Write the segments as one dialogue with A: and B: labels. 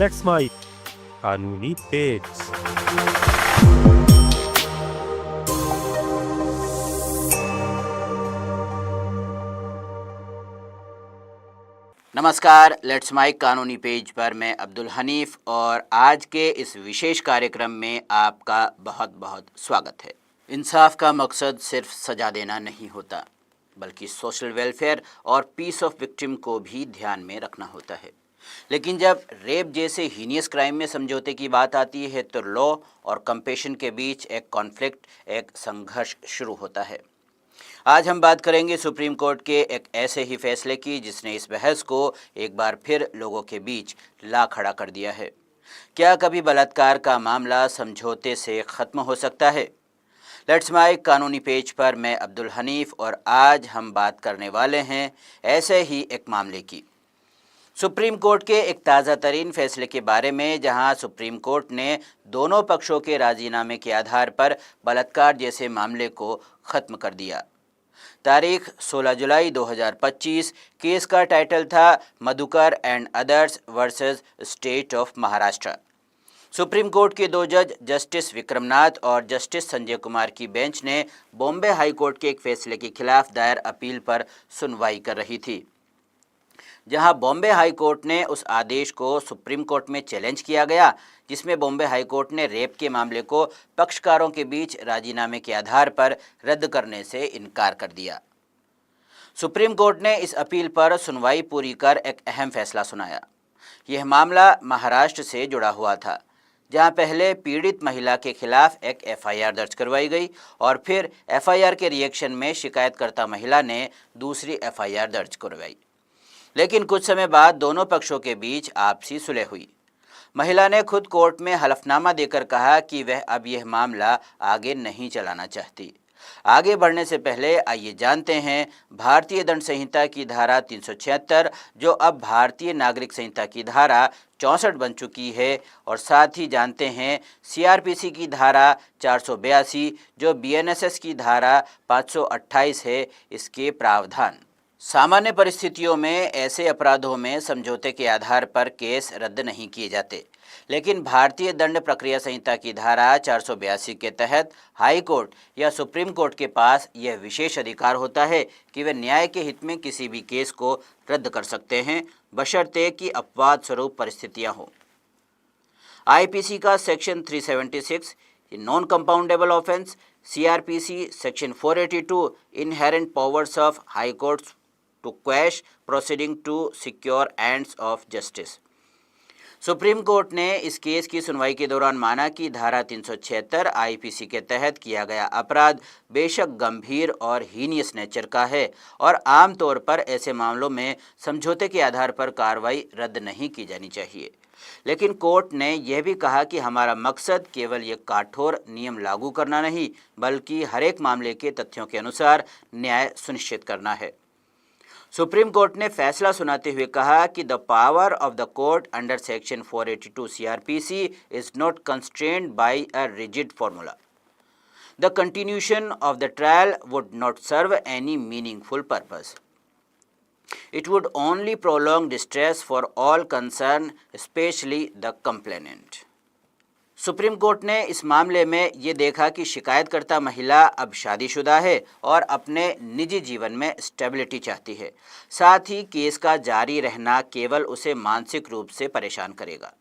A: Let's माई कानूनी page.
B: नमस्कार, let's mic कानूनी पेज पर मैं अब्दुल हनीफ और आज के इस विशेष कार्यक्रम में आपका बहुत बहुत स्वागत है। इंसाफ का मकसद सिर्फ सजा देना नहीं होता, बल्कि सोशल वेलफेयर और पीस ऑफ विक्टिम को भी ध्यान में रखना होता है। लेकिन जब रेप जैसे हीनियस क्राइम में समझौते की बात आती है तो लॉ और कंपेशन के बीच एक कॉन्फ्लिक्ट, एक संघर्ष शुरू होता है। आज हम बात करेंगे सुप्रीम कोर्ट के एक ऐसे ही फैसले की जिसने इस बहस को एक बार फिर लोगों के बीच ला खड़ा कर दिया है। क्या कभी बलात्कार का मामला समझौते से ख़त्म हो सकता है? लेट्स माइक कानूनी पेज पर मैं अब्दुल हनीफ और आज हम बात करने वाले हैं ऐसे ही एक मामले की, सुप्रीम कोर्ट के एक ताज़ा तरीन फैसले के बारे में, जहां सुप्रीम कोर्ट ने दोनों पक्षों के राजीनामे के आधार पर बलात्कार जैसे मामले को ख़त्म कर दिया। तारीख 16 जुलाई 2025। केस का टाइटल था Madhukar and others versus state of Maharashtra. Supreme court के दो जज जस्टिस विक्रमनाथ और जस्टिस संजय कुमार की बेंच ने बॉम्बे हाई कोर्ट के एक फैसले के खिलाफ दायर अपील पर सुनवाई कर रही थी, जहां बॉम्बे हाई कोर्ट ने उस आदेश को सुप्रीम कोर्ट में चैलेंज किया गया जिसमें बॉम्बे हाई कोर्ट ने रेप के मामले को पक्षकारों के बीच राजीनामे के आधार पर रद्द करने से इनकार कर दिया। सुप्रीम कोर्ट ने इस अपील पर सुनवाई पूरी कर एक अहम फैसला सुनाया। यह मामला महाराष्ट्र से जुड़ा हुआ था, जहां पहले पीड़ित महिला के खिलाफ एक एफआईआर दर्ज करवाई गई और फिर एफआईआर के रिएक्शन में शिकायतकर्ता महिला ने दूसरी एफआईआर दर्ज करवाई। लेकिन कुछ समय बाद दोनों पक्षों के बीच आपसी सुलह हुई। महिला ने खुद कोर्ट में हलफनामा देकर कहा कि वह अब यह मामला आगे नहीं चलाना चाहती। आगे बढ़ने से पहले आइए जानते हैं भारतीय दंड संहिता की धारा 376, जो अब भारतीय नागरिक संहिता की धारा 64 बन चुकी है, और साथ ही जानते हैं सीआरपीसी की धारा 482, जो बीएनएसएस की धारा 528 है, इसके प्रावधान। सामान्य परिस्थितियों में ऐसे अपराधों में समझौते के आधार पर केस रद्द नहीं किए जाते, लेकिन भारतीय दंड प्रक्रिया संहिता की धारा 482 के तहत हाई कोर्ट या सुप्रीम कोर्ट के पास यह विशेष अधिकार होता है कि वे न्याय के हित में किसी भी केस को रद्द कर सकते हैं, बशर्ते कि अपवाद स्वरूप परिस्थितियां हों। आईपीसी का section 376 non compoundable offence, CrPC section 482 inherent powers of high courts to quash proceeding to secure ends of justice। Supreme court ने इस केस की सुनवाई के दौरान माना कि धारा 376 आईपीसी के तहत किया गया अपराध बेशक गंभीर और हीनियस नेचर का है और आमतौर पर ऐसे मामलों में समझौते के आधार पर कार्रवाई रद्द नहीं की जानी चाहिए। लेकिन कोर्ट ने यह भी कहा कि हमारा मकसद केवल ये कठोर नियम लागू करना नहीं, बल्कि हर एक मामले के तथ्यों के अनुसार न्याय सुनिश्चित करना है। सुप्रीम कोर्ट ने फैसला सुनाते हुए कहा कि the power of the court under section 482 CrPC is not constrained by a rigid formula. The continuation of the trial would not serve any meaningful purpose. It would only prolong distress for all concerned, especially the complainant। Supreme court ने इस मामले में ये देखा कि शिकायतकर्ता महिला अब शादीशुदा है और अपने निजी जीवन में स्टेबिलिटी चाहती है। साथ ही केस का जारी रहना केवल उसे मानसिक रूप से परेशान करेगा।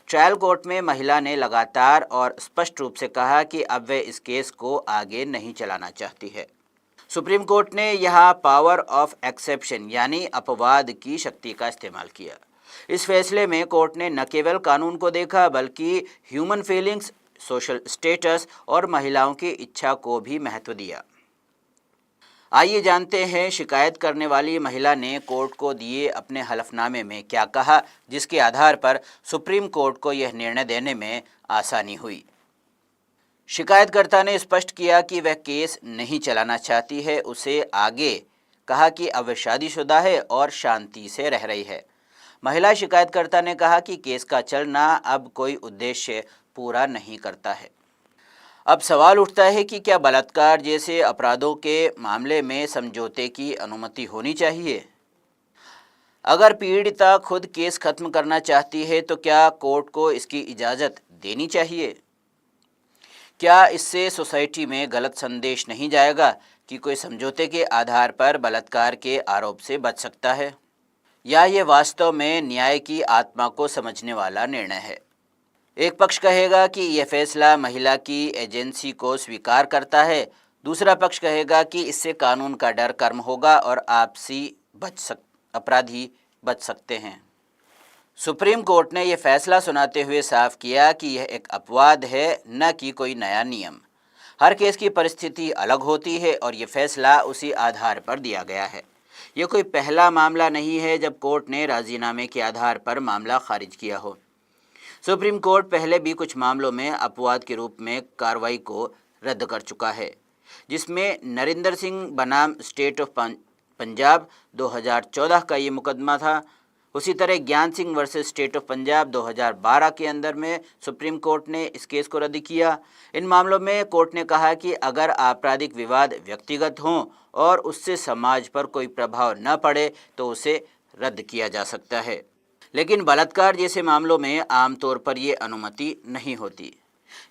B: ट्रायल कोर्ट में महिला ने लगातार और स्पष्ट रूप से कहा कि अब वह इस केस को आगे नहीं चलाना चाहती है। सुप्रीम कोर्ट ने यहाँ पावर ऑफ एक्सेप्शन यानी अपवाद की शक्ति का इस्तेमाल किया। इस फैसले में कोर्ट ने न केवल कानून को देखा बल्कि ह्यूमन फीलिंग्स, सोशल स्टेटस और महिलाओं की इच्छा को भी महत्व दिया। आइए जानते हैं शिकायत करने वाली महिला ने कोर्ट को दिए अपने हलफनामे में क्या कहा, जिसके आधार पर सुप्रीम कोर्ट को यह निर्णय देने में आसानी हुई। शिकायतकर्ता ने स्पष्ट किया कि वह केस नहीं चलाना चाहती है। उसे आगे कहा कि अब वह शादीशुदा है और शांति से रह रही है। महिला शिकायतकर्ता ने कहा कि केस का चलना अब कोई उद्देश्य पूरा नहीं करता है। अब सवाल उठता है कि क्या बलात्कार जैसे अपराधों के मामले में समझौते की अनुमति होनी चाहिए? अगर पीड़िता खुद केस खत्म करना चाहती है तो क्या कोर्ट को इसकी इजाज़त देनी चाहिए? क्या इससे सोसाइटी में गलत संदेश नहीं जाएगा कि कोई समझौते के आधार पर बलात्कार के आरोप से बच सकता है? या ये वास्तव में न्याय की आत्मा को समझने वाला निर्णय है? एक पक्ष कहेगा कि यह फैसला महिला की एजेंसी को स्वीकार करता है, दूसरा पक्ष कहेगा कि इससे कानून का डर कर्म होगा और अपराधी बच सकते हैं। सुप्रीम कोर्ट ने यह फैसला सुनाते हुए साफ किया कि यह एक अपवाद है, न कि कोई नया नियम। हर केस की परिस्थिति अलग होती है और ये फैसला उसी आधार पर दिया गया है। ये कोई पहला मामला नहीं है जब कोर्ट ने राजीनामे के आधार पर मामला खारिज किया हो। सुप्रीम कोर्ट पहले भी कुछ मामलों में अपवाद के रूप में कार्रवाई को रद्द कर चुका है, जिसमें नरिंदर सिंह बनाम स्टेट ऑफ पंजाब 2014 का ये मुकदमा था। उसी तरह ज्ञान Singh versus state of Punjab 2012 के अंदर में सुप्रीम कोर्ट ने इस केस को रद्द किया। इन मामलों में कोर्ट ने कहा कि अगर आपराधिक विवाद व्यक्तिगत हों और उससे समाज पर कोई प्रभाव न पड़े तो उसे रद्द किया जा सकता है, लेकिन बलात्कार जैसे मामलों में आमतौर पर ये अनुमति नहीं होती।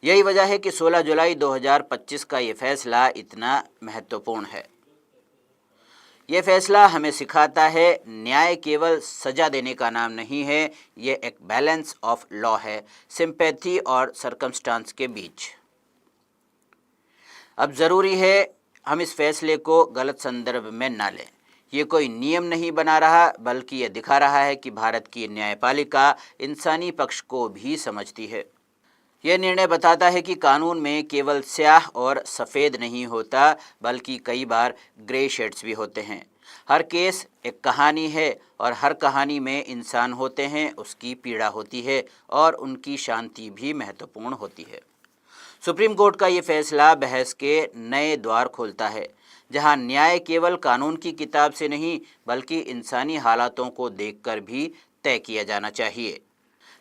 B: यही वजह है कि 16 जुलाई 2025 का ये फैसला इतना महत्वपूर्ण है। ये फैसला हमें सिखाता है न्याय केवल सजा देने का नाम नहीं है, ये एक बैलेंस ऑफ लॉ है, सिंपैथी और सरकमस्टांस के बीच। अब ज़रूरी है हम इस फैसले को गलत संदर्भ में ना लें। ये कोई नियम नहीं बना रहा, बल्कि ये दिखा रहा है कि भारत की न्यायपालिका इंसानी पक्ष को भी समझती है। यह निर्णय बताता है कि कानून में केवल स्याह और सफ़ेद नहीं होता, बल्कि कई बार ग्रे शेड्स भी होते हैं। हर केस एक कहानी है और हर कहानी में इंसान होते हैं, उसकी पीड़ा होती है और उनकी शांति भी महत्वपूर्ण होती है। सुप्रीम कोर्ट का ये फैसला बहस के नए द्वार खोलता है, जहां न्याय केवल कानून की किताब से नहीं बल्कि इंसानी हालातों को देखकर भी तय किया जाना चाहिए।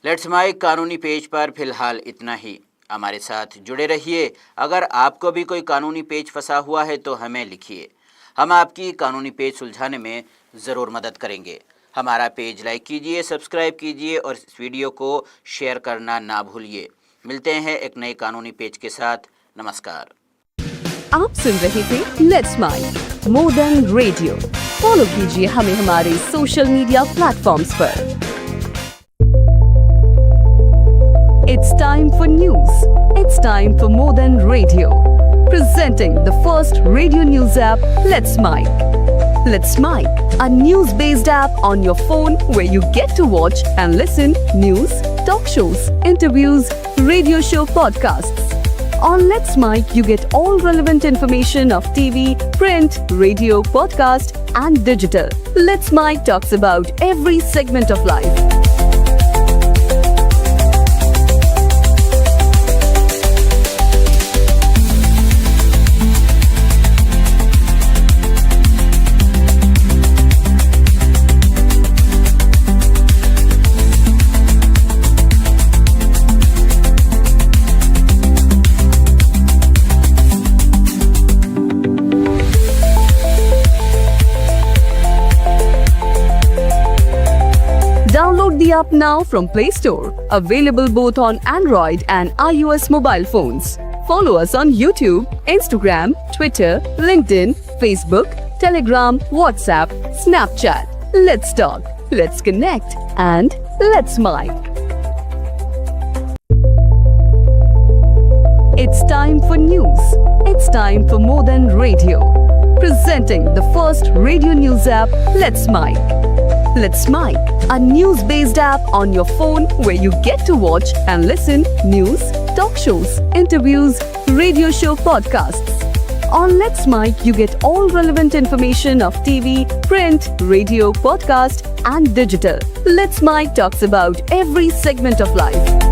B: लेट्स माइक कानूनी पेज पर फिलहाल इतना ही। हमारे साथ जुड़े रहिए। अगर आपको भी कोई कानूनी पेज फंसा हुआ है तो हमें लिखिए, हम आपकी कानूनी पेज सुलझाने में ज़रूर मदद करेंगे। हमारा पेज लाइक कीजिए, सब्सक्राइब कीजिए और इस वीडियो को शेयर करना ना भूलिए। मिलते हैं एक नए कानूनी पेज के साथ। नमस्कार।
C: आप सुन रहे थे let's mic more than radio. Follow कीजिए हमें हमारे सोशल मीडिया प्लेटफॉर्म्स पर। It's time for news. It's time for more than radio. Presenting the first radio news app, Let's Mic. Let's Mic, a news-based app on your phone where you get to watch and listen news, talk shows, interviews, radio show podcasts. On Let's Mic, you get all relevant information of TV, print, radio, podcast, and digital. Let's Mic talks about every segment of life. Download the app now from Play Store. Available both on Android and iOS mobile phones. Follow us on YouTube, Instagram, Twitter, LinkedIn, Facebook, Telegram, WhatsApp, Snapchat. Let's talk, let's connect, and let's mic. It's time for news. It's time for more than radio. Presenting the first radio news app, Let's Mic. Let's Mic, a news-based app on your phone where you get to watch and listen news, talk shows, interviews, radio show podcasts. On Let's Mic, you get all relevant information of TV, print, radio, podcast, and digital. Let's Mic talks about every segment of life.